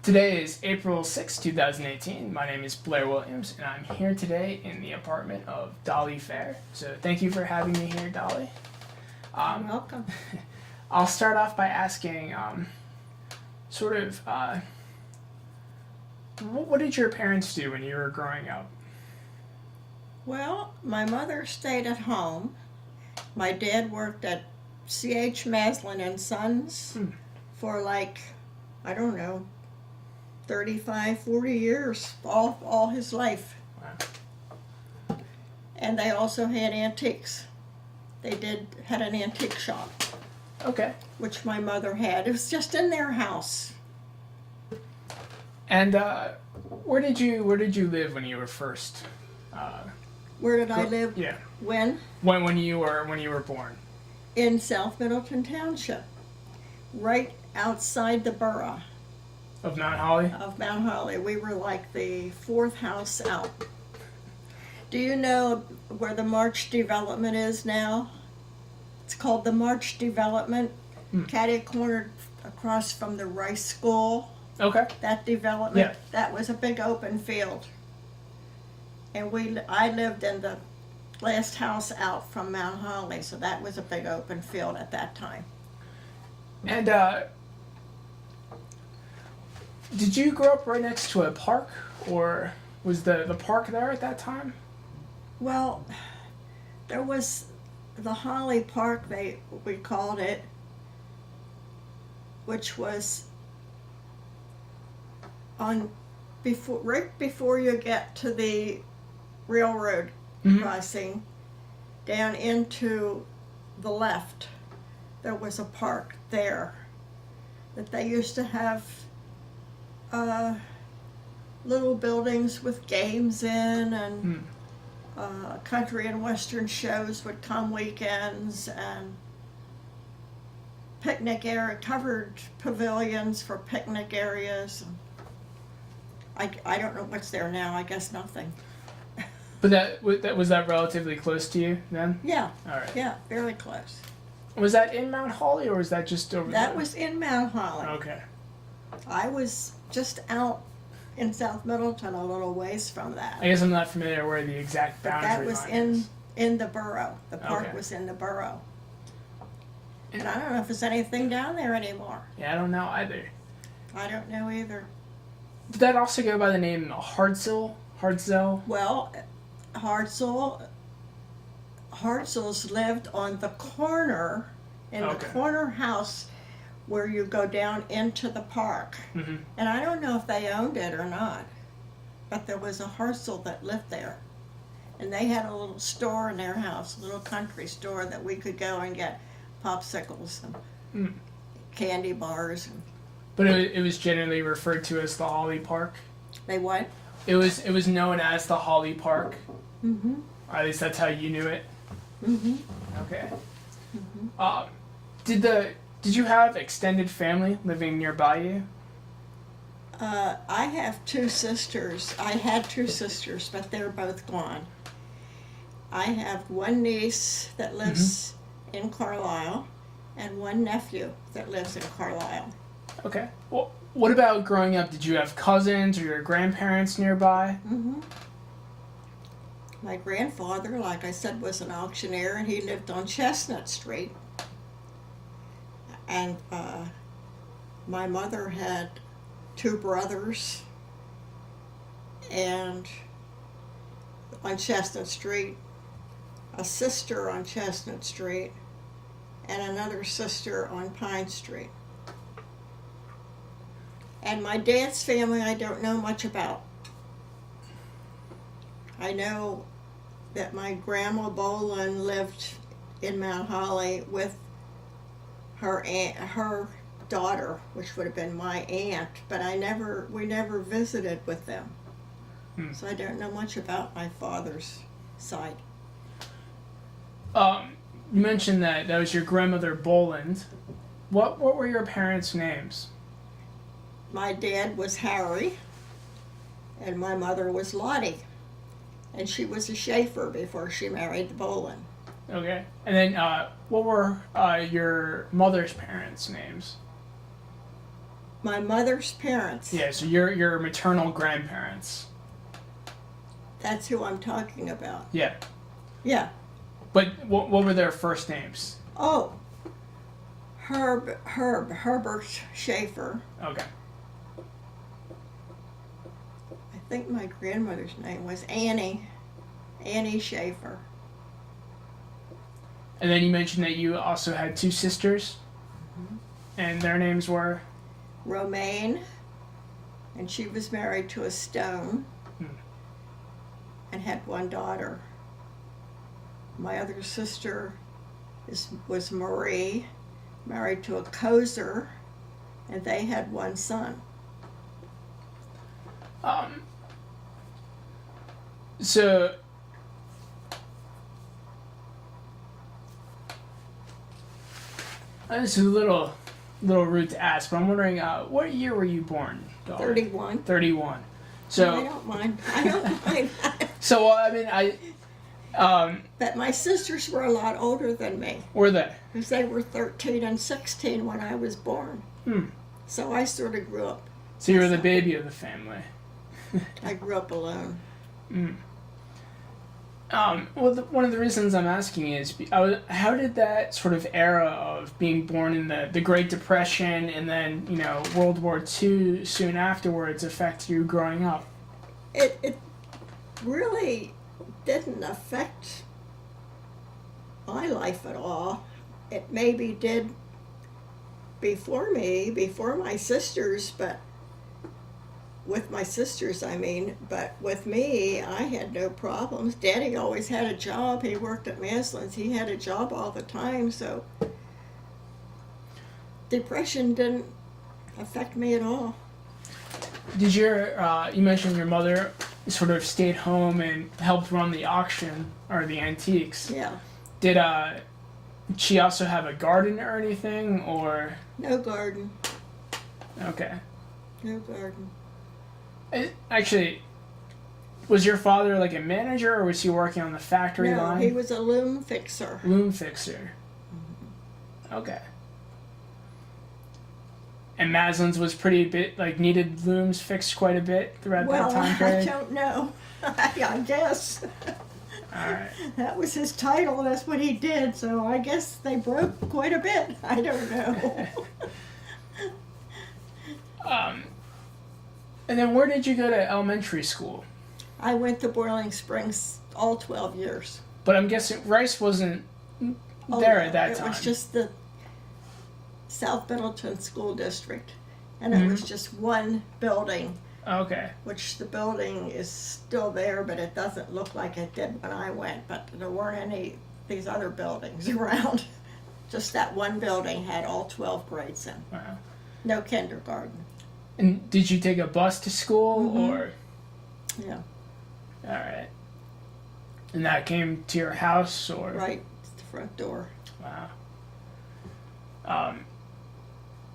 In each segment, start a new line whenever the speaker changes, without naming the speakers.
Today is April 6, 2018. My name is Blair Williams, and I'm here today in the apartment of Dolly Fair. So thank you for having me here, Dolly.
You're welcome.
I'll start off by asking, what did your parents do when you were growing up?
Well, my mother stayed at home. My dad worked at C.H. Maslin and Sons for I don't know, 35, 40 years, all his life.
Wow.
And they also had antiques. They had an antique shop,
Okay.
which my mother had. It was just in their house.
And where did you live when you were first?
Where did I live?
Yeah.
When?
When you were born.
In South Middleton Township, right outside the borough
Of Mount Holly.
of Mount Holly. We were like the fourth house out. Do you know where the March Development is now? It's called the March Development, catty cornered across from the Rice School.
Okay.
That development,
Yeah.
that was a big open field. And I lived in the last house out from Mount Holly, so that was a big open field at that time.
And did you grow up right next to a park, or was the park there at that time?
Well, there was the Holly Park, we called it, which was right before you get to the railroad crossing, down into the left. There was a park there that they used to have little buildings with games in, and country and western shows would come weekends, and picnic area, covered pavilions for picnic areas. I don't know what's there now. I guess nothing.
But that was that relatively close to you then?
Yeah.
All right.
Yeah, very close.
Was that in Mount Holly, or was that just over there?
That was in Mount Holly.
Okay.
I was just out in South Middleton a little ways from that.
I guess I'm not familiar where the exact
But
boundary
that was
line is.
in the borough. The park
Okay.
was in the borough. And I don't know if there's anything down there anymore.
Yeah, I don't know either.
I don't know either.
Did that also go by the name Hartzell?
Well, Hartzell's lived on the corner, in the
Okay.
corner house where you go down into the park.
Mm-hmm.
And I don't know if they owned it or not, but there was a Hartzell that lived there. And they had a little store in their house, a little country store that we could go and get popsicles and candy bars. And
But it was generally referred to as the Holly Park.
they what?
It was known as the Holly Park.
Mm-hmm.
Or at least that's how you knew it.
Mm-hmm.
Okay. Did you have extended family living nearby you?
I have two sisters. I had two sisters, but they're both gone. I have one niece that lives in Carlisle and one nephew that lives in Carlisle.
Okay. Well, what about growing up? Did you have cousins or your grandparents nearby?
Mm-hmm. My grandfather, like I said, was an auctioneer, and he lived on Chestnut Street. And my mother had two brothers, and on Chestnut Street, a sister on Chestnut Street, and another sister on Pine Street. And my dad's family I don't know much about. I know that my grandma Boland lived in Mount Holly with her daughter, which would have been my aunt, but we never visited with them. So I don't know much about my father's side.
You mentioned that was your grandmother Boland. What were your parents' names?
My dad was Harry, and my mother was Lottie. And she was a Schaefer before she married the Boland.
Okay. And then what were your mother's parents' names?
My mother's parents.
Yeah, so your maternal grandparents.
That's who I'm talking about.
Yeah.
Yeah.
But what were their first names?
Oh, Herbert Schaefer.
Okay.
I think my grandmother's name was Annie Schaefer.
And then you mentioned that you also had two sisters, and their names were?
Romaine, and she was married to a Stone and had one daughter. My other sister was Marie, married to a Kozer, and they had one son.
So this is a little rude to ask, but I'm wondering, what year were you born, Dolly?
31.
31. So
I don't mind. I don't mind that.
So I mean,
But my sisters were a lot older than me.
Were they?
Because they were 13 and 16 when I was born. So I sort of grew up.
So you were the baby of the family.
I grew up alone.
Well, one of the reasons I'm asking is, how did that sort of era of being born in the Great Depression and then, World War II soon afterwards affect you growing up?
It really didn't affect my life at all. It maybe did before my sisters, but with my sisters, I mean, but with me, I had no problems. Daddy always had a job. He worked at Maslin's. He had a job all the time, so depression didn't affect me at all.
Did you mentioned your mother sort of stayed home and helped run the auction, or the antiques.
Yeah.
Did she also have a garden or anything, or?
No garden.
Okay.
No garden.
Actually, was your father like a manager, or was he working on the factory line?
No, he was a loom fixer.
Loom fixer. Okay. And Maslin's was pretty bit, needed looms fixed quite a bit throughout that time period?
I don't know. I guess.
Alright.
That was his title, that's what he did, so I guess they broke quite a bit. I don't know.
And then where did you go to elementary school?
I went to Boiling Springs all 12 years.
But I'm guessing Rice wasn't there at that time.
It was just the South Middleton School District. And it was just one building,
Okay.
which the building is still there, but it doesn't look like it did when I went. But there weren't any these other buildings around. Just that one building had all 12 grades in.
Wow.
No kindergarten.
And did you take a bus to school, or?
Yeah,
Alright. And that came to your house, or?
right at the front door.
Wow.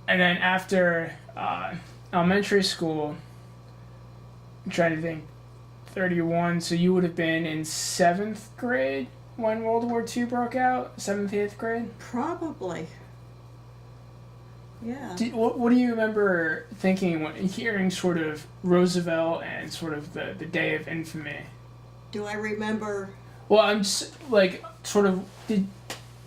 And then after elementary school, I'm trying to think, 31, so you would have been in 7th grade when World War II broke out? 7th, 8th grade?
Probably. Yeah.
What do you remember thinking when hearing sort of Roosevelt and sort of the Day of Infamy?
Do I remember?
Well, I'm just, do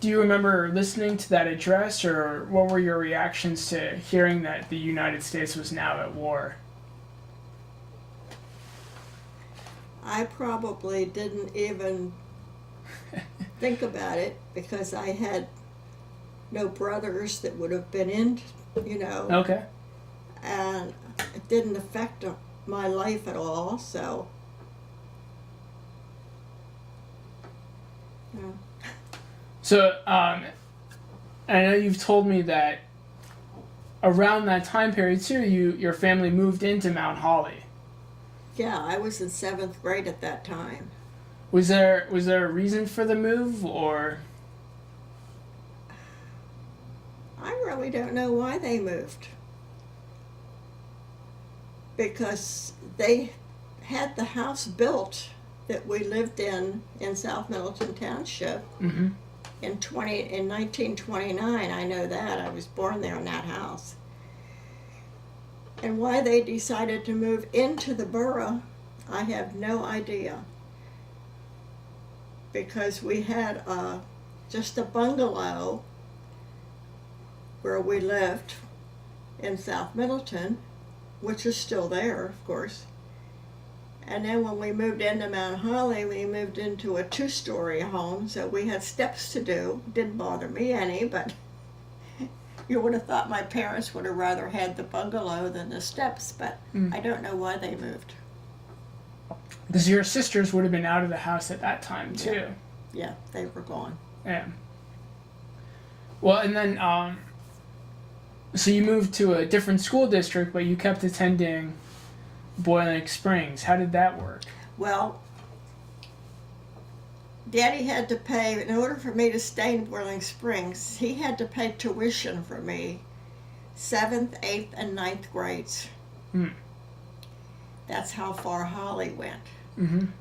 you remember listening to that address, or what were your reactions to hearing that the United States was now at war?
I probably didn't even think about it because I had no brothers that would have been in,
Okay.
and it didn't affect my life at all, so. Yeah.
So, I know you've told me that around that time period too, your family moved into Mount Holly.
Yeah, I was in 7th grade at that time.
Was there a reason for the move, or?
I really don't know why they moved. Because they had the house built that we lived in South Middleton Township in 1929. I know that. I was born there in that house. And why they decided to move into the borough, I have no idea. Because we had just a bungalow where we lived in South Middleton, which is still there, of course. And then when we moved into Mount Holly, we moved into a 2-story home, so we had steps to do. Didn't bother me any, but you would have thought my parents would have rather had the bungalow than the steps, but I don't know why they moved.
Because your sisters would have been out of the house at that time, too.
Yeah, they were gone.
Yeah. Well, and then, so you moved to a different school district, but you kept attending Boiling Springs. How did that work?
Well, Daddy had to pay, in order for me to stay in Boiling Springs, he had to pay tuition for me, 7th, 8th, and 9th grades. That's how far Holly went.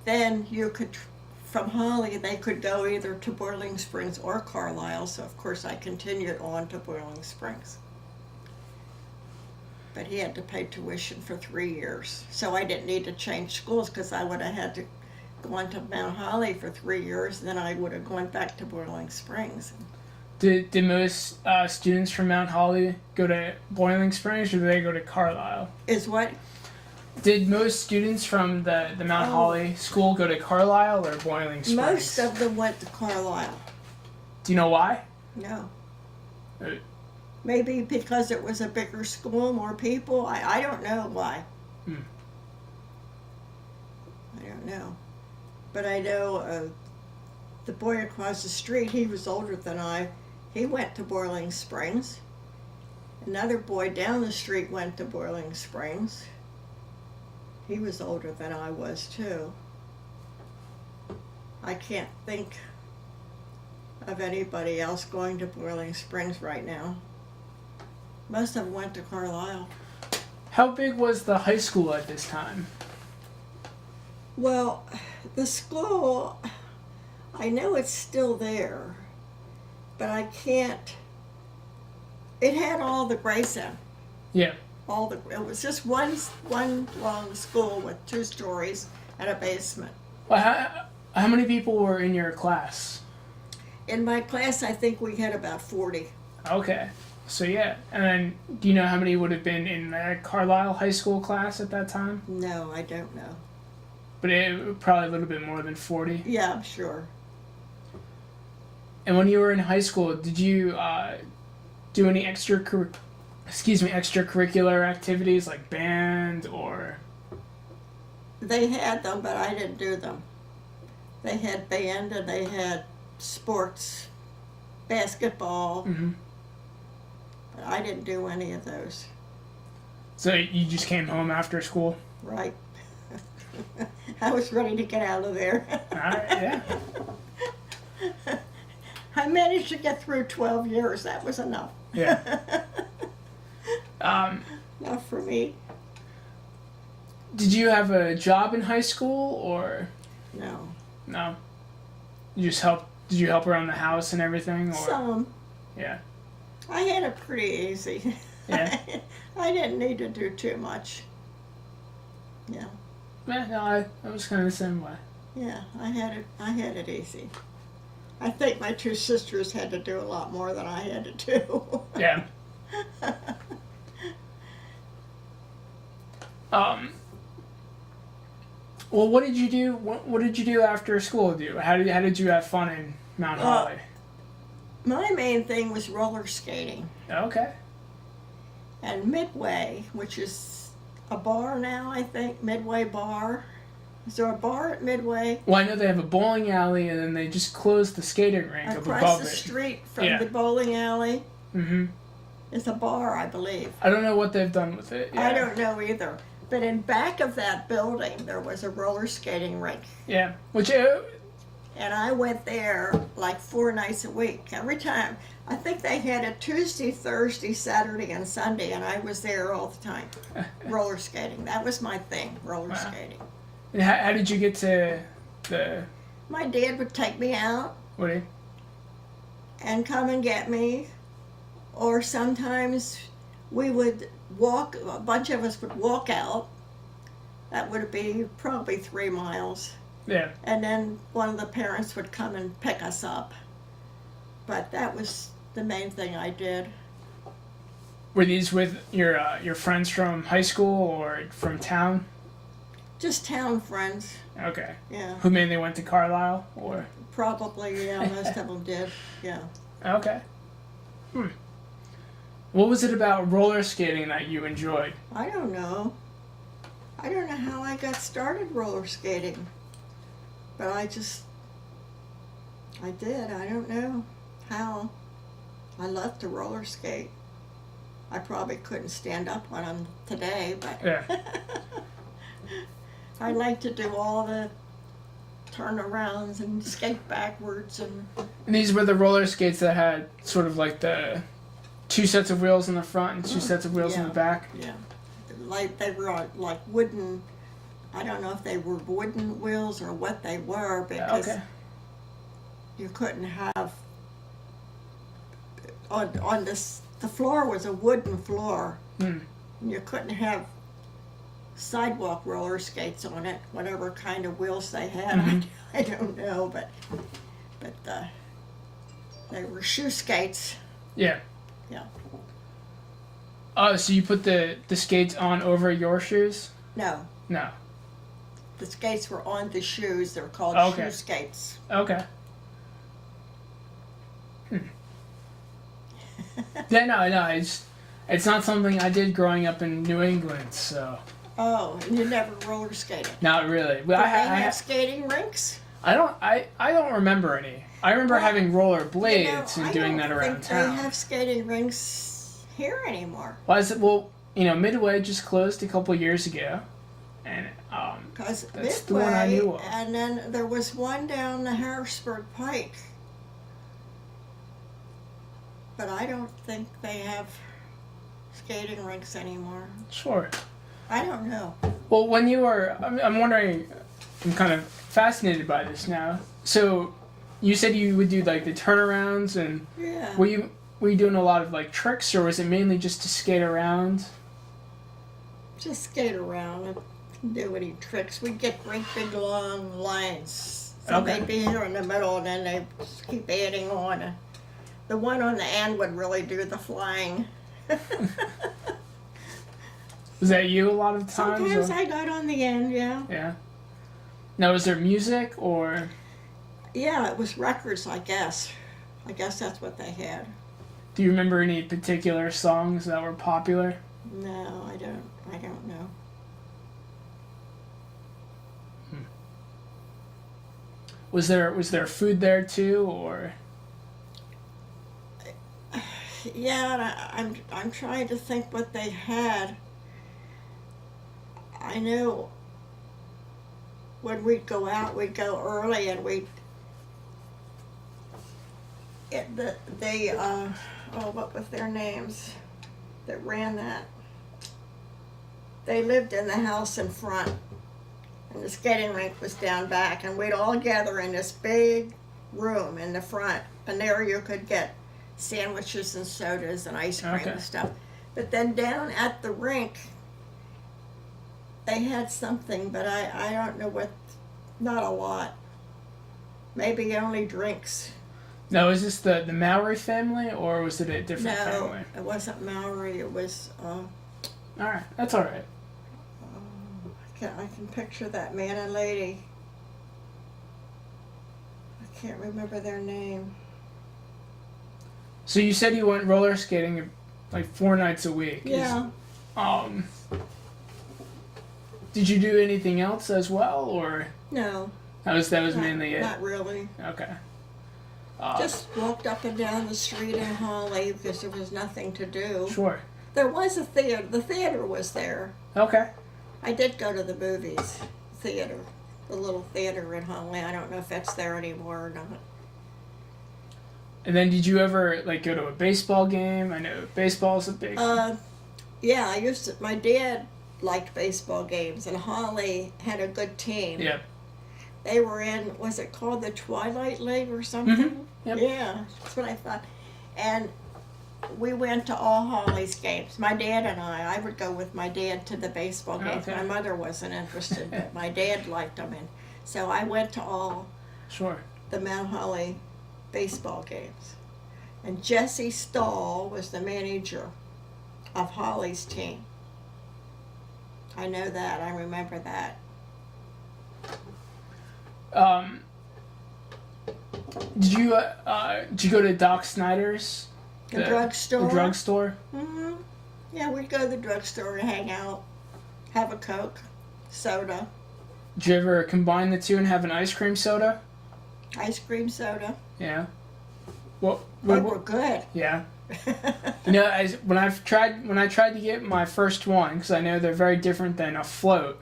Then you could, from Holly, they could go either to Boiling Springs or Carlisle, so of course I continued on to Boiling Springs. But he had to pay tuition for 3 years, so I didn't need to change schools because I would have had to go on to Mount Holly for 3 years, and then I would have gone back to Boiling Springs.
Did most students from Mount Holly go to Boiling Springs, or did they go to Carlisle?
Is what?
Did most students from the Mount Holly school go to Carlisle or Boiling Springs?
Most of them went to Carlisle.
Do you know why?
No.
Uh,
Maybe because it was a bigger school, more people. I don't know why. I don't know. But I know the boy across the street, he was older than I. He went to Boiling Springs. Another boy down the street went to Boiling Springs. He was older than I was, too. I can't think of anybody else going to Boiling Springs right now. Most of them went to Carlisle.
How big was the high school at this time?
Well, the school, I know it's still there, but I can't. It had all the grades in.
Yeah.
It was just one long school with 2 stories and a basement.
Well, how many people were in your class?
In my class, I think we had about 40.
Okay. So yeah, and then do you know how many would have been in the Carlisle high school class at that time?
No, I don't know.
But it probably a little bit more than 40.
Yeah, I'm sure.
And when you were in high school, did you do any extracurricular activities like band or?
They had them, but I didn't do them. They had band and they had sports, basketball. But I didn't do any of those.
So you just came home after school?
Right. I was ready to get out of there.
All right, yeah.
I managed to get through 12 years. That was enough.
Yeah.
Enough for me.
Did you have a job in high school or?
No.
No. You just help? Did you help around the house and everything? Or?
Some.
Yeah.
I had it pretty easy.
Yeah.
I didn't need to do too much. Yeah.
Yeah, no, I was kind of the same way.
Yeah, I had it easy. I think my 2 sisters had to do a lot more than I had to do.
Yeah. Well, what did you do? What did you do after school? How did you have fun in Mount Holly?
My main thing was roller skating.
Okay.
And Midway, which is a bar now, I think, Midway Bar. Is there a bar at Midway?
Well, I know they have a bowling alley, and then they just closed the skating rink up above
Across the
it.
street from the bowling alley.
Mm-hmm.
It's a bar, I believe.
I don't know what they've done with it. Yeah.
I don't know either. But in back of that building, there was a roller skating rink.
Yeah. Which.
And I went there like 4 nights a week. Every time. I think they had a Tuesday, Thursday, Saturday, and Sunday, and I was there all the time. Roller skating. That was my thing, roller skating.
And how did you get to the...
My dad would take me out.
Would he?
And come and get me. Or sometimes we would walk, a bunch of us would walk out. That would be probably 3 miles.
Yeah.
And then one of the parents would come and pick us up. But that was the main thing I did.
Were these with your friends from high school or from town?
Just town friends,
Okay.
yeah.
Who mainly went to Carlisle, or?
Probably, yeah, most of them did, yeah.
Okay. What was it about roller skating that you enjoyed?
I don't know. I don't know how I got started roller skating. But I did. I don't know how. I loved to roller skate. I probably couldn't stand up on them today, but
Yeah.
I like to do all the turnarounds and skate backwards and
And these were the roller skates that had sort of like the 2 sets of wheels in the front and 2 sets of wheels in
yeah.
the back.
yeah, like they were on, like wooden. I don't know if they were wooden wheels or what they were because
Okay.
you couldn't have on this. The floor was a wooden floor. And you couldn't have sidewalk roller skates on it, whatever kind of wheels they had. I don't know, but they were shoe skates.
Yeah.
Yeah.
Oh, so you put the skates on over your shoes?
No,
No.
the skates were on the shoes. They're called
Okay.
shoe skates.
Okay. Yeah, no, it's not something I did growing up in New England, so
Oh, and you never roller skated.
not really.
Did
But
they have skating rinks?
I don't remember any. I remember
Well,
having roller blades
You know,
and doing that
I
around
don't think
town.
they have skating rinks here anymore.
Why is it? Well, Midway just closed a couple years ago, and
Because
That's the one I knew of.
and then there was one down the Harrisburg Pike. But I don't think they have skating rinks anymore.
sure.
I don't know.
Well, when you were, I'm wondering, I'm kind of fascinated by this now. So, you said you would do like the turnarounds, and
Yeah.
were you doing a lot of like tricks, or was it mainly just to skate around?
Just skate around and do any tricks. We'd get great big long lines. So
Okay.
they'd be here in the middle and then they'd just keep adding on. The one on the end would really do the flying.
Was that you a lot of times?
Sometimes
or-
I got on the end, yeah.
Yeah. Now, was there music or?
Yeah, it was records, I guess. I guess that's what they had.
Do you remember any particular songs that were popular?
No, I don't know.
Was there food there too, or?
Yeah, and I'm trying to think what they had. I know when we'd go out, we'd go early, and what was their names that ran that? They lived in the house in front, and the skating rink was down back, and we'd all gather in this big room in the front, and there you could get sandwiches and sodas and ice cream
Okay.
and stuff. But then down at the rink, they had something, but I don't know what, not a lot. Maybe only drinks.
No, is this the Maori family, or was it a different
No,
family?
it wasn't Maori, it was,
All right, that's all right.
I can picture that man and lady. I can't remember their name.
So you said you went roller skating like 4 nights a week.
Yeah.
Did you do anything else as well, or
No.
that was mainly it?
Not really.
Okay.
Just walked up and down the street in Holly because there was nothing to do.
Sure.
There was a theater. The theater was there.
Okay.
I did go to the movies. Theater. The little theater in Holly. I don't know if that's there anymore or not.
And then did you ever like go to a baseball game? I know baseball's a big.
Yeah, I used to. My dad liked baseball games, and Holly had a good team.
Yep.
They were in, was it called the Twilight League or something?
Yep.
Yeah, that's what I thought. And we went to all Holly's games. My dad and I would go with my dad to the baseball games.
Okay.
My mother wasn't interested, but my dad liked them. And so I went to all
Sure.
the Mount Holly baseball games. And Jesse Stahl was the manager of Holly's team. I know that. I remember that.
Did you go to Doc Snyder's?
The drugstore.
The drugstore?
Mm-hmm. Yeah, we'd go to the drugstore and hang out, have a Coke, soda,
Did you ever combine the two and have an ice cream soda?
ice cream soda.
Yeah. What?
They were good.
Yeah. You know, when I tried to get my first one, because I know they're very different than a float,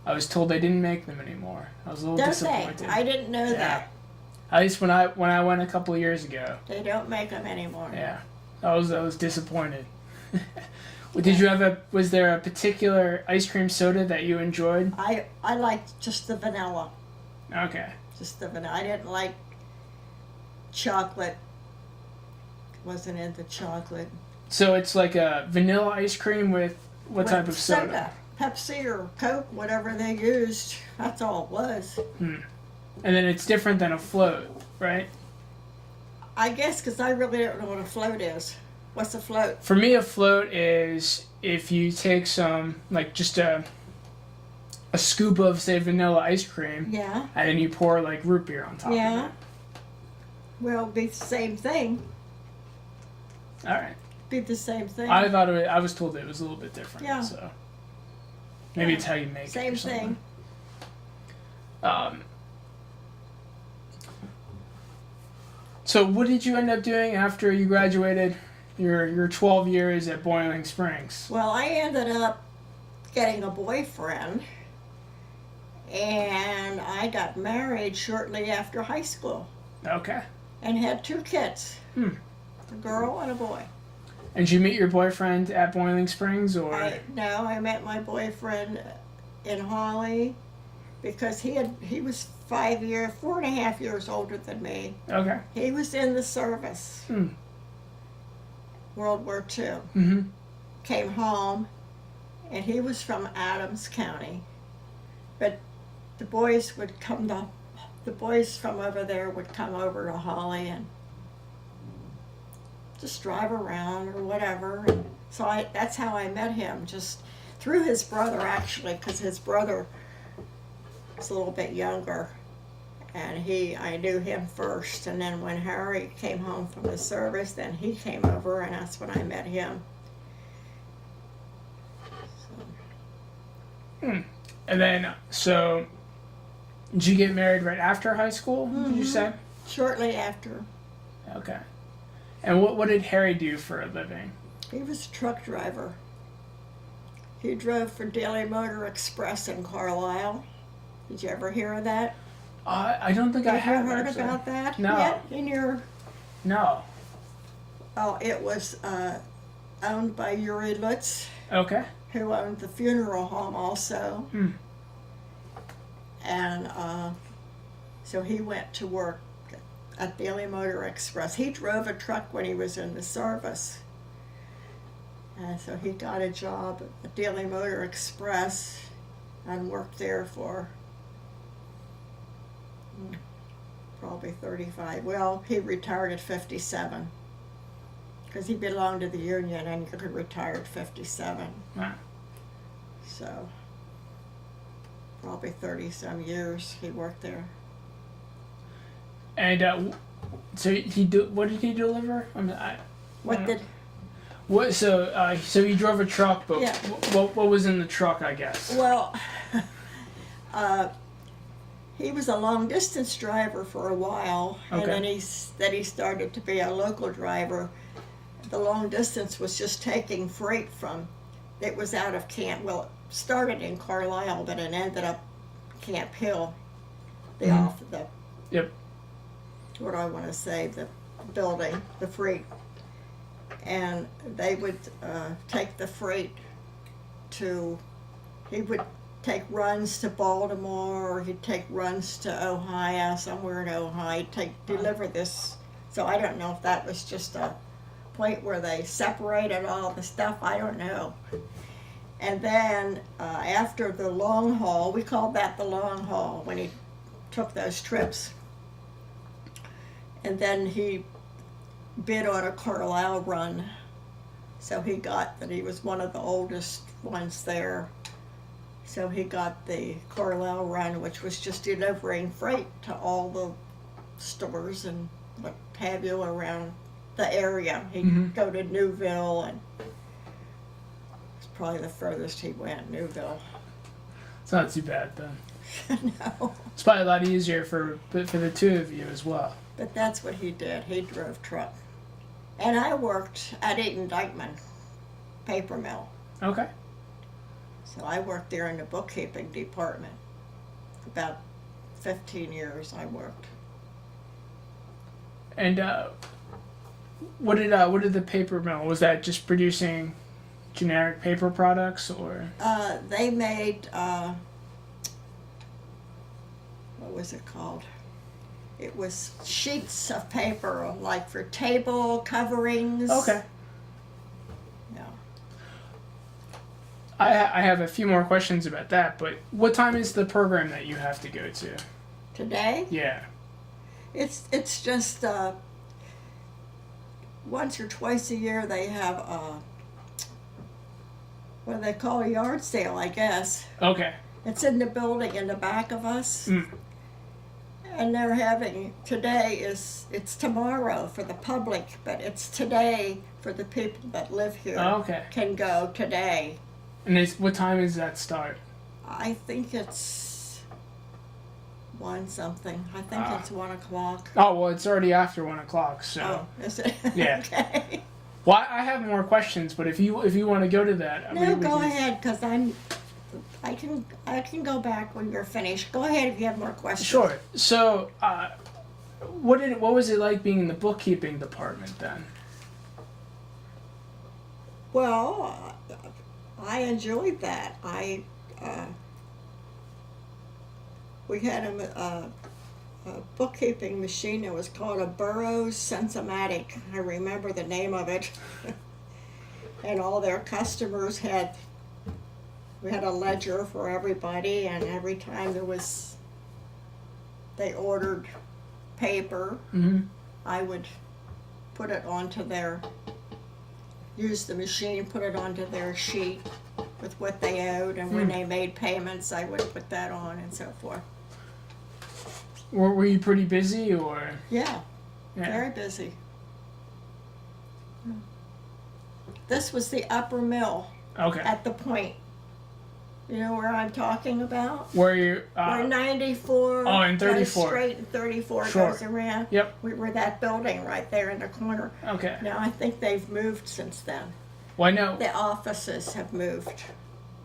I was told they didn't make them anymore. I was a little
Don't
disappointed.
they? I didn't know that.
At least when I went a couple of years ago.
They don't make them anymore.
Yeah, I was disappointed. Did you have was there a particular ice cream soda that you enjoyed?
I liked just the vanilla.
Okay.
Just the vanilla. I didn't like chocolate. Wasn't into chocolate.
So it's like a vanilla ice cream with what type of soda?
Pepsi or Coke, whatever they used. That's all it was.
And then it's different than a float, right?
I guess because I really don't know what a float is. What's a float?
For me, a float is if you take some, like just a scoop of, say, vanilla ice cream,
Yeah.
and then you pour like root beer on top of
Yeah.
it.
Well, it'd be the same thing.
All right.
Be the same thing.
I was told it was a little bit different.
Yeah.
So maybe
Yeah.
it's how you make it.
Same
or something.
thing.
So what did you end up doing after you graduated your 12 years at Boiling Springs?
Well, I ended up getting a boyfriend, and I got married shortly after high school
Okay.
and had 2 kids, a girl and a boy.
And did you meet your boyfriend at Boiling Springs, or?
I met my boyfriend in Holly because he was 4.5 years older than me.
Okay.
He was in the service, World War II.
Mm-hmm.
Came home, and he was from Adams County, but the boys from over there would come over to Holly and just drive around or whatever. And so that's how I met him, just through his brother, actually, because his brother was a little bit younger, and I knew him first, and then when Harry came home from the service, then he came over, and that's when I met him.
And then, so, did you get married right after high school, did you say?
Shortly after.
Okay. And what did Harry do for a living?
He was a truck driver. He drove for Daily Motor Express in Carlisle. Did you ever hear of that?
I don't think I have
you heard
actually.
about that
No.
yet in your...
No.
Oh, it was owned by Yuri Lutz,
Okay.
who owned the funeral home also. And so he went to work at Daily Motor Express. He drove a truck when he was in the service. And so he got a job at Daily Motor Express and worked there for probably 35. Well, he retired at 57 because he belonged to the union and you could retire at 57.
Wow.
So probably 30-some years he worked there.
And so what did he deliver? So he drove a truck, but
Yeah.
what was in the truck, I guess?
Well, he was a long distance driver for a while, and
Okay.
then he started to be a local driver. The long distance was just taking freight it was out of Camp, well, it started in Carlisle, but it ended up Camp Hill,
Yep.
what do I want to say, the building, the freight. And they would take the freight he would take runs to Baltimore, or he'd take runs to Ohio, somewhere in Ohio, deliver this. So I don't know if that was just a point where they separated all the stuff. I don't know. And then after the long haul, we called that the long haul when he took those trips. And then he bid on a Carlisle run. So he got that he was one of the oldest ones there. So he got the Carlisle run, which was just delivering freight to all the stores and what have you around the area. He'd go to Newville, and it's probably the furthest he went, Newville.
It's not too bad then.
No,
It's probably a lot easier for the two of you as well.
but that's what he did. He drove truck. And I worked at Eaton Dykeman paper mill.
Okay.
So I worked there in the bookkeeping department. For about 15 years I worked.
And what did the paper mill? Was that just producing generic paper products, or?
They made, what was it called? It was sheets of paper, like for table coverings.
Okay.
Yeah.
I have a few more questions about that, but what time is the program that you have to go to?
Today,
Yeah.
it's just once or twice a year they have what they call a yard sale, I guess.
Okay.
It's in the building in the back of us.
Mm.
And they're having, it's tomorrow for the public, but it's today for the people that live here.
Oh, okay.
Can go today.
And what time does that start?
I think it's 1 something. I think it's 1 o'clock.
Oh, well, it's already after 1 o'clock, so.
Oh, is it?
Yeah.
Okay.
Well, I have more questions, but if you want to go to that,
No,
we
go
can-
ahead, because I can go back when you're finished. Go ahead if you have more questions.
Sure. So, what was it like being in the bookkeeping department then?
Well, I enjoyed that. We had a bookkeeping machine that was called a Burroughs Sensomatic. I remember the name of it. And all their customers we had a ledger for everybody, and every time they ordered paper, I would put it onto use the machine, put it onto their sheet with what they owed, and when they made payments, I would put that on and so forth.
Were you pretty busy, or?
Yeah,
Yeah.
very busy. This was the upper mill
Okay.
at the point. You know where I'm talking about?
Were you?
Where 94
Oh, and 34.
goes straight and 34
Sure.
goes around.
Yep.
We were that building right there in the corner.
Okay.
Now I think they've moved since then.
Well, I know.
The offices have moved.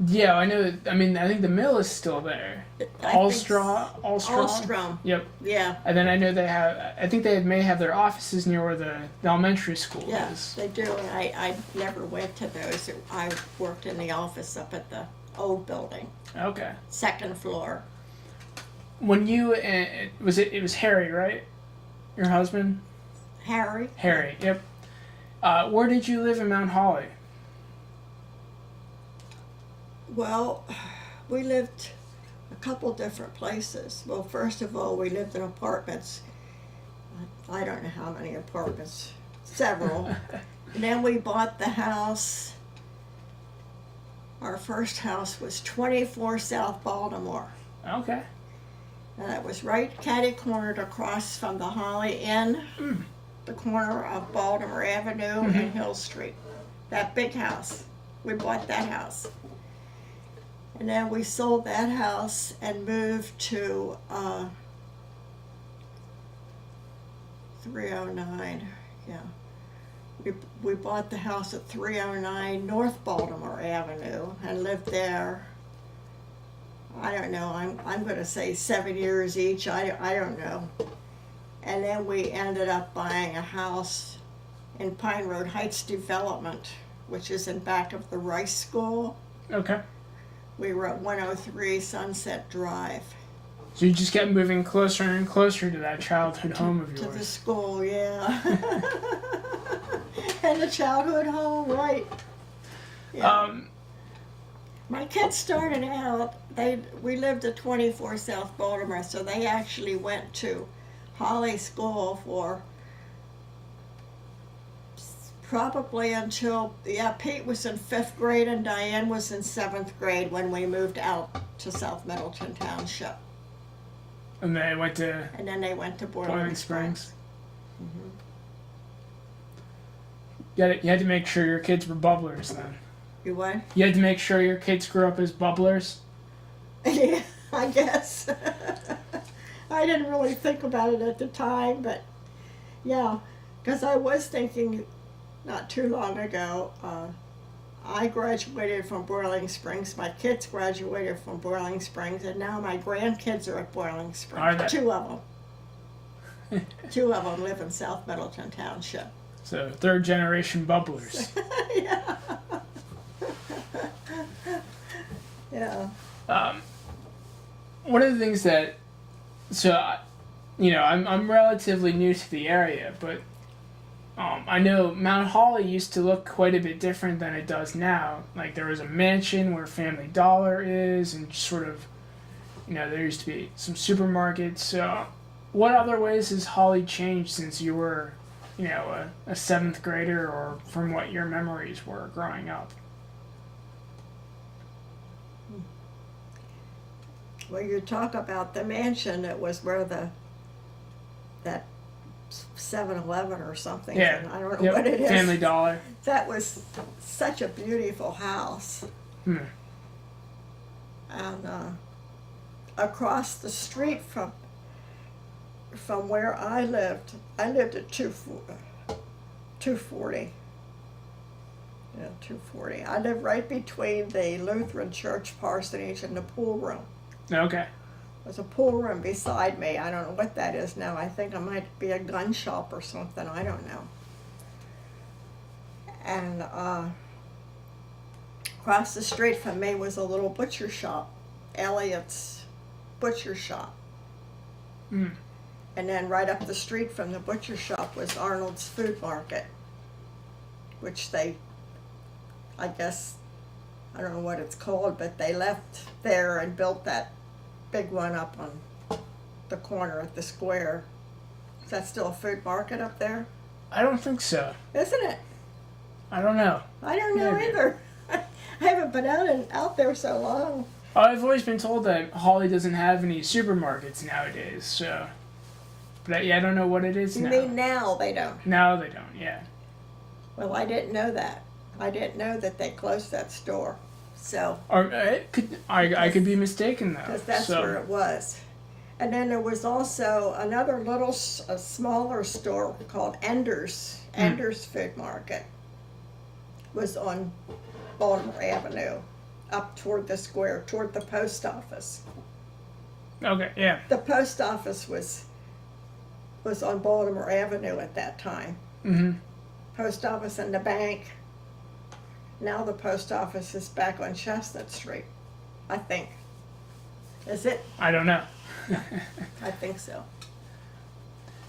Yeah, I know. I mean, I think the mill is still there.
Allstrom.
Yep.
Yeah.
And then I know they have. I think they may have their offices near where the elementary school
Yeah,
is.
they do. And I never went to those. I worked in the office up at the old building,
Okay.
2nd floor.
When you it was Harry, right? Your husband?
Harry?
Harry. Yep. Where did you live in Mount Holly?
Well, we lived a couple different places. Well, first of all, we lived in apartments. I don't know how many apartments. Several. And then we bought the house. Our first house was 24 South Baltimore.
Okay.
And it was right catty-cornered across from the Holly Inn, the corner of Baltimore Avenue and Hill Street. That big house. We bought that house. And then we sold that house and moved to 309. Yeah. We bought the house at 309 North Baltimore Avenue and lived there. I don't know, I'm going to say 7 years each, I don't know. And then we ended up buying a house in Pine Road Heights Development, which is in back of the Rice School.
Okay.
We were at 103 Sunset Drive.
So you just kept moving closer and closer to that childhood home of
To the
yours.
school, yeah. And the childhood home, right. Yeah. My kids started out, we lived at 24 South Baltimore, so they actually went to Holly School for probably until, Pete was in 5th grade and Diane was in 7th grade when we moved out to South Middleton Township.
And they went to
And then they went to Boiling
Boiling
Springs.
Springs.
Mm-hmm.
You had to make sure your kids were bubblers then.
You what?
You had to make sure your kids grew up as bubblers.
Yeah, I guess. I didn't really think about it at the time, but yeah, because I was thinking not too long ago, I graduated from Boiling Springs, my kids graduated from Boiling Springs, and now my grandkids are at Boiling Springs.
Are they?
2 of them. 2 of them live in South Middleton Township.
So 3rd generation bubblers.
Yeah. Yeah.
One of the things that, I'm relatively new to the area, but I know Mount Holly used to look quite a bit different than it does now. Like there was a mansion where Family Dollar is, and sort of, there used to be some supermarkets. So, what other ways has Holly changed since you were, a 7th grader, or from what your memories were growing up?
Well, you talk about the mansion, it was where that 7-Eleven or something.
Yeah.
I don't know what it is.
Family Dollar.
That was such a beautiful house.
Hmm.
And across the street from where I lived at 240. Yeah, 240. I lived right between the Lutheran church parsonage and the pool room.
Okay.
There's a pool room beside me. I don't know what that is now. I think it might be a gun shop or something. I don't know. And across the street from me was a little butcher shop, Elliot's Butcher Shop.
Hmm.
And then right up the street from the butcher shop was Arnold's Food Market, which I guess, I don't know what it's called, but they left there and built that big one up on the corner at the square. Is that still a food market up there?
I don't think so.
Isn't it?
I don't know.
I don't know
Maybe.
either. I haven't been out there so long.
I've always been told that Holly doesn't have any supermarkets nowadays, so. But I don't know what it is
You
now.
mean now they don't?
No, they don't, yeah.
Well, I didn't know that. I didn't know that they closed that store. So,
Or I could be mistaken though.
because that's
so.
where it was. And then there was also another little, a smaller store called Ender's. Ender's Food Market was on Baltimore Avenue, up toward the square, toward the post office.
Okay, yeah.
The post office was on Baltimore Avenue at that time.
Mm-hmm.
Post office and the bank. Now the post office is back on Chestnut Street, I think. Is it?
I don't know.
I think so.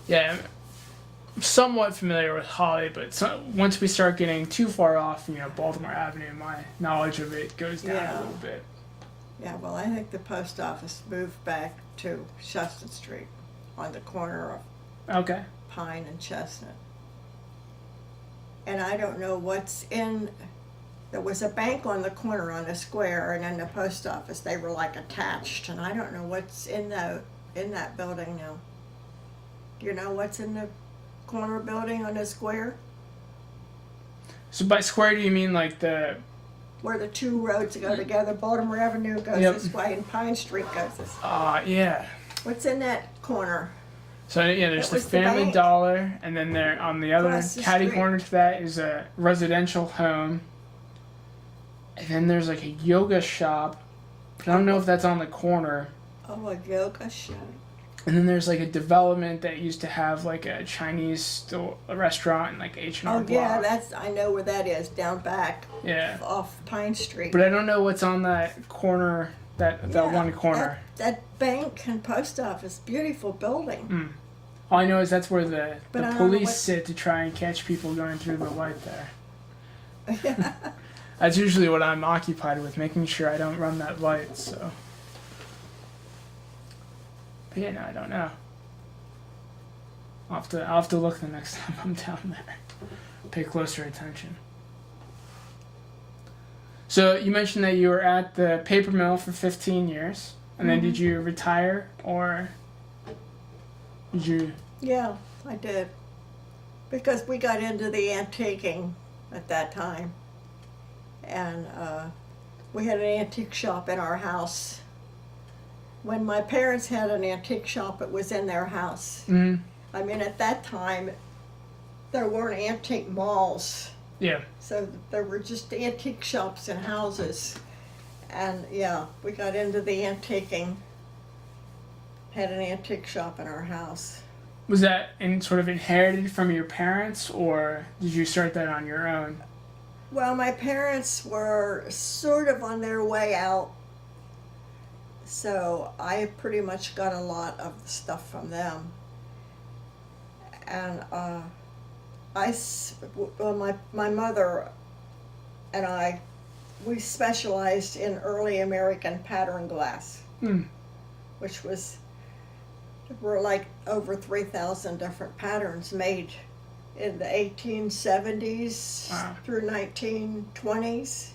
Yeah, I'm somewhat familiar with Holly, but once we start getting too far off, Baltimore Avenue, my knowledge of it goes down
Yeah.
a little bit.
Yeah, well, I think the post office moved back to Chestnut Street on the corner of
Okay.
Pine and Chestnut. And I don't know what's in. There was a bank on the corner on the square, and then the post office. They were like attached, and I don't know what's in that building now. Do you know what's in the corner building on the square?
So by square, do you mean like the?
Where the 2 roads go together. Baltimore Avenue goes
Yep.
this way, and Pine Street goes this way.
Yeah.
What's in that corner?
So yeah, there's
That
the
was the
Family
bank.
Dollar, and then there on the other
Across the
catty
street.
corner to that is a residential home. And then there's like a yoga shop, but I don't know if that's on the corner.
Oh, a yoga shop.
And then there's like a development that used to have like a Chinese a restaurant and like H&R
Oh
Block.
yeah, I know where that is, down back
Yeah.
off Pine Street.
But I don't know what's on that corner, that
Yeah,
one corner.
That bank and post office, beautiful building.
All I know is that's where the
But I don't know
police
what-
sit to try and catch people going through the light there. That's usually what I'm occupied with, making sure I don't run that light, so. But yeah, no, I don't know. I'll have to look the next time I'm down there. Pay closer attention. So you mentioned that you were at the paper mill for 15 years, and then did you retire, or did you?
Yeah, I did. Because we got into the antiquing at that time. And we had an antique shop in our house. When my parents had an antique shop, it was in their house.
Mm,
I mean, at that time, there weren't antique malls.
yeah.
So there were just antique shops and houses. And yeah, we got into the antiquing. Had an antique shop in our house.
Was that sort of inherited from your parents, or did you start that on your own?
Well, my parents were sort of on their way out. So I pretty much got a lot of the stuff from them. And my mother and I, we specialized in early American pattern glass, which were like over 3,000 different patterns made in the 1870s through 1920s.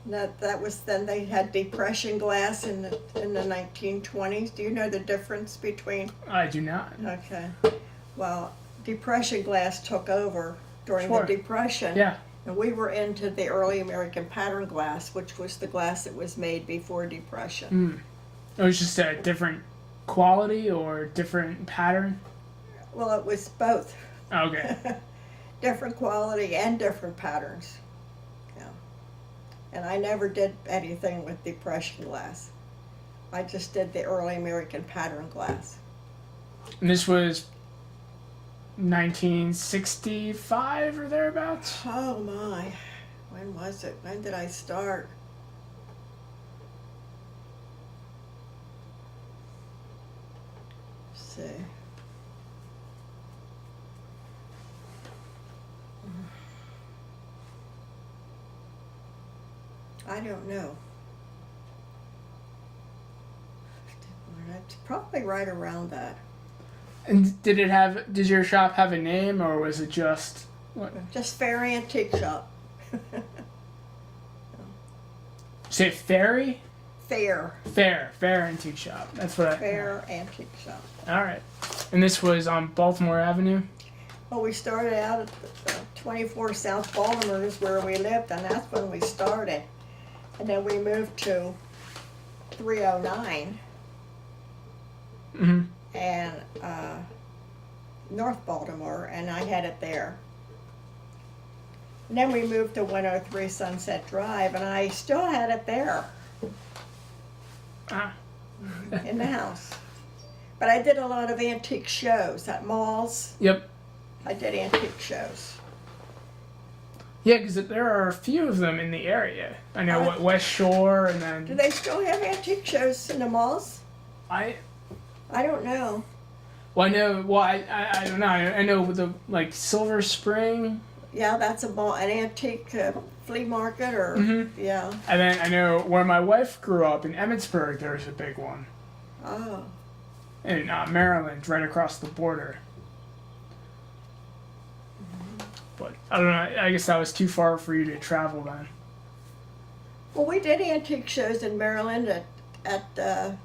That was then they had depression glass in the 1920s. Do you know the difference between?
I do not.
Okay. Well, depression glass took over during the Depression.
Yeah.
And we were into the early American pattern glass, which was the glass that was made before Depression.
It was just a different quality or different pattern?
Well, it was both.
Okay.
Different quality and different patterns. Yeah. And I never did anything with depression glass. I just did the early American pattern glass.
And this was 1965 or thereabouts?
Oh my. When was it? When did I start? Let's see. I don't know. It's probably right around that.
And did your shop have a name, or was it just what?
Just Fair Antique Shop.
Say Fairy?
Fair.
Fair Antique Shop. That's what I.
Fair Antique Shop.
All right. And this was on Baltimore Avenue?
Well, we started out at 24 South Baltimore is where we lived, and that's when we started. And then we moved to 309
Mm-hmm.
and North Baltimore, and I had it there. And then we moved to 103 Sunset Drive, and I still had it there in the house. But I did a lot of antique shows at malls.
Yep.
I did antique shows.
Yeah, because there are a few of them in the area. I know what West Shore, and then
Do they still have antique shows in the malls?
I
don't know.
Well, I know. Well, I don't know. I know with the Silver Spring.
Yeah, that's a mall, an antique flea market, or yeah.
And then I know where my wife grew up in Emmitsburg. There's a big one.
Oh.
In Maryland, right across the border. But I don't know. I guess that was too far for you to travel then.
Well, we did antique shows in Maryland at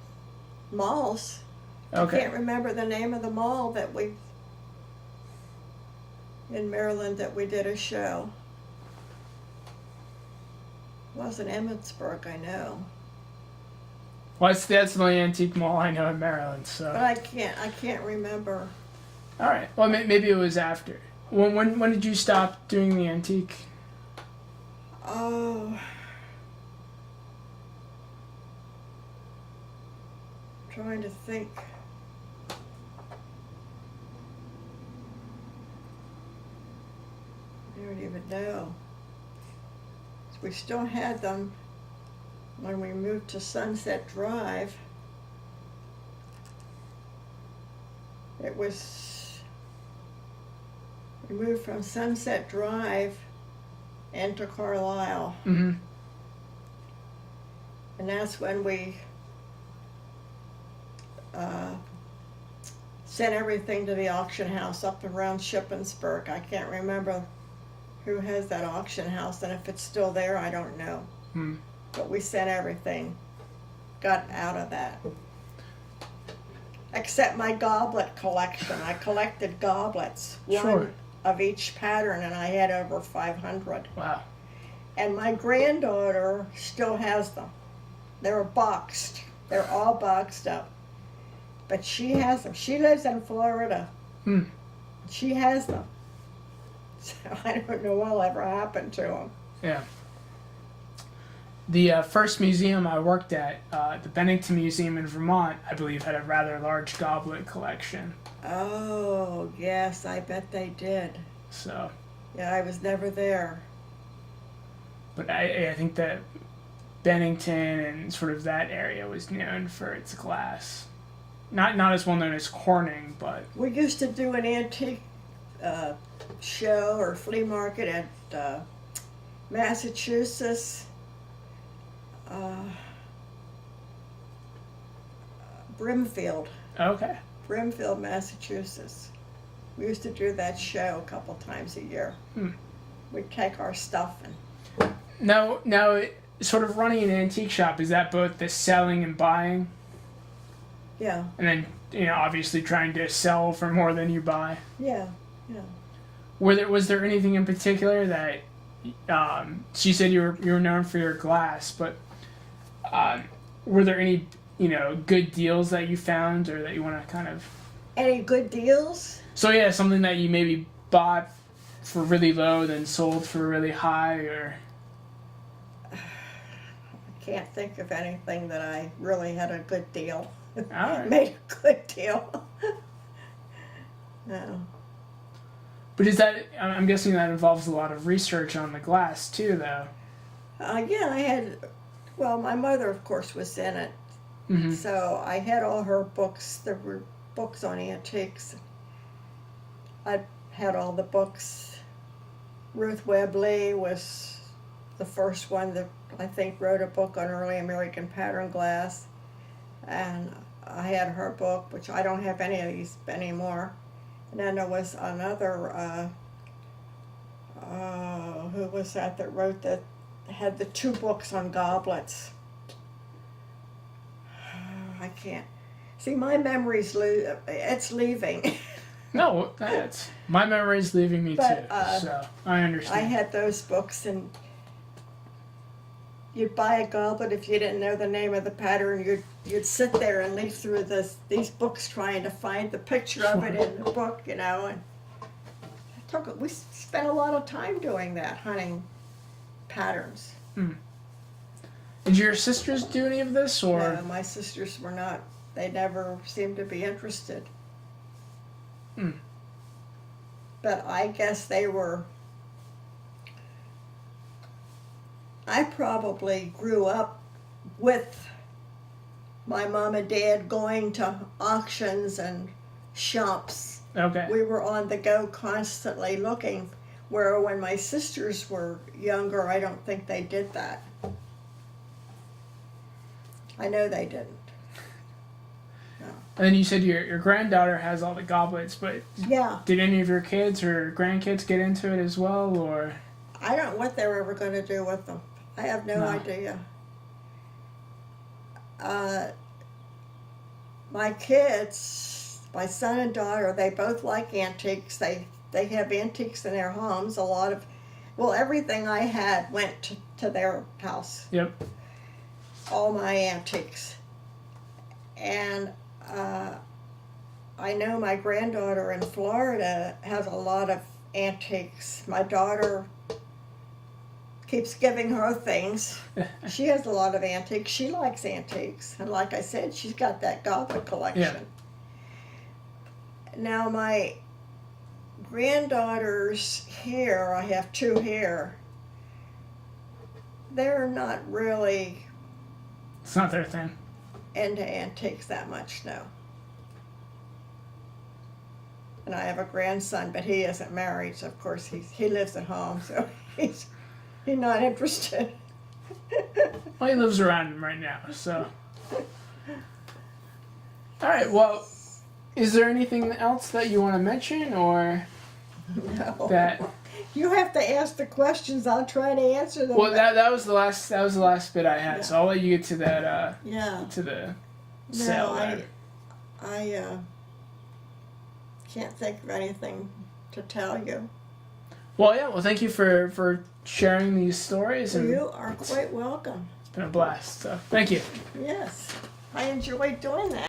malls.
Okay.
I can't remember the name of the mall that we in Maryland that we did a show. It wasn't Emmitsburg, I know.
Well, that's the only antique mall I know in Maryland. So.
But I can't remember.
All right. Well, maybe it was after. When did you stop doing the antique?
Oh. Trying to think. I don't even know. We still had them when we moved to Sunset Drive. It was, we moved from Sunset Drive into Carlisle.
Mm-hmm.
And that's when we sent everything to the auction house up around Shippensburg. I can't remember who has that auction house, and if it's still there, I don't know.
Hmm.
But we sent everything, got out of that. Except my goblet collection. I collected goblets,
Sure.
one of each pattern, and I had over 500.
Wow.
And my granddaughter still has them. They're boxed. They're all boxed up. But she has them. She lives in Florida.
Hmm.
She has them. So I don't know what'll ever happen to them.
Yeah. The first museum I worked at, the Bennington Museum in Vermont, I believe had a rather large goblet collection.
Oh, yes, I bet they did.
So,
Yeah, I was never there.
but I think that Bennington and sort of that area was known for its glass. Not as well known as Corning, but
We used to do an antique show or flea market at Massachusetts. Brimfield,
okay.
Massachusetts. We used to do that show a couple times a year.
Hmm.
We'd take our stuff and
Now, sort of running an antique shop, is that both the selling and buying?
yeah,
And then, obviously trying to sell for more than you buy?
yeah.
Was there anything in particular that, she said you were known for your glass, but were there any, good deals that you found or that you want to kind of...
Any good deals?
So yeah, something that you maybe bought for really low, then sold for really high, or...
Can't think of anything that I really had a good deal.
Alright.
Made a good deal. No.
But I'm guessing that involves a lot of research on the glass too, though.
Yeah, my mother, of course, was in it.
Mm-hmm.
So I had all her books. There were books on antiques. I had all the books. Ruth Webb Lee was the first one that I think wrote a book on early American pattern glass. And I had her book, which I don't have any of these anymore. And then there was another, who was that had the two books on goblets. I can't. See, my memory's it's leaving.
No, my memory's leaving me
But,
too, so I understand.
I had those books, and you'd buy a goblet if you didn't know the name of the pattern. You'd sit there and leaf through these books trying to find the picture of it in the book, And we spent a lot of time doing that, hunting patterns.
Did your sisters do any of this, or?
No, my sisters were not. They never seemed to be interested. But I guess they were. I probably grew up with my mom and dad going to auctions and shops.
Okay.
We were on the go constantly looking, where when my sisters were younger, I don't think they did that. I know they didn't. No.
And then you said your granddaughter has all the goblets, but
Yeah,
did any of your kids or grandkids get into it as well, or?
I don't know what they were ever going to do with them. I have no idea. My kids, my son and daughter, they both like antiques. They have antiques in their homes. Everything I had went to their house.
Yep.
All my antiques. And I know my granddaughter in Florida has a lot of antiques. My daughter keeps giving her things. She has a lot of antiques. She likes antiques. And like I said, she's got that goblet collection.
Yeah.
Now my granddaughters here, I have two here, they're not really
It's not their thing.
into antiques that much, no. and I have a grandson, but he isn't married, so of course he lives at home, so he's not interested.
Well, he lives around him right now, so. All right. Well, is there anything else that you want to mention, or
No.
that?
You have to ask the questions. I'll try to answer them.
Well, that was the last bit I had.
Yeah.
So I'll let you get to that.
Yeah.
To the sale.
No,
there.
I can't think of anything to tell you.
Well, yeah. Well, thank you for sharing these stories, and
You are quite welcome.
it's been a blast. So thank you.
Yes, I enjoyed doing that.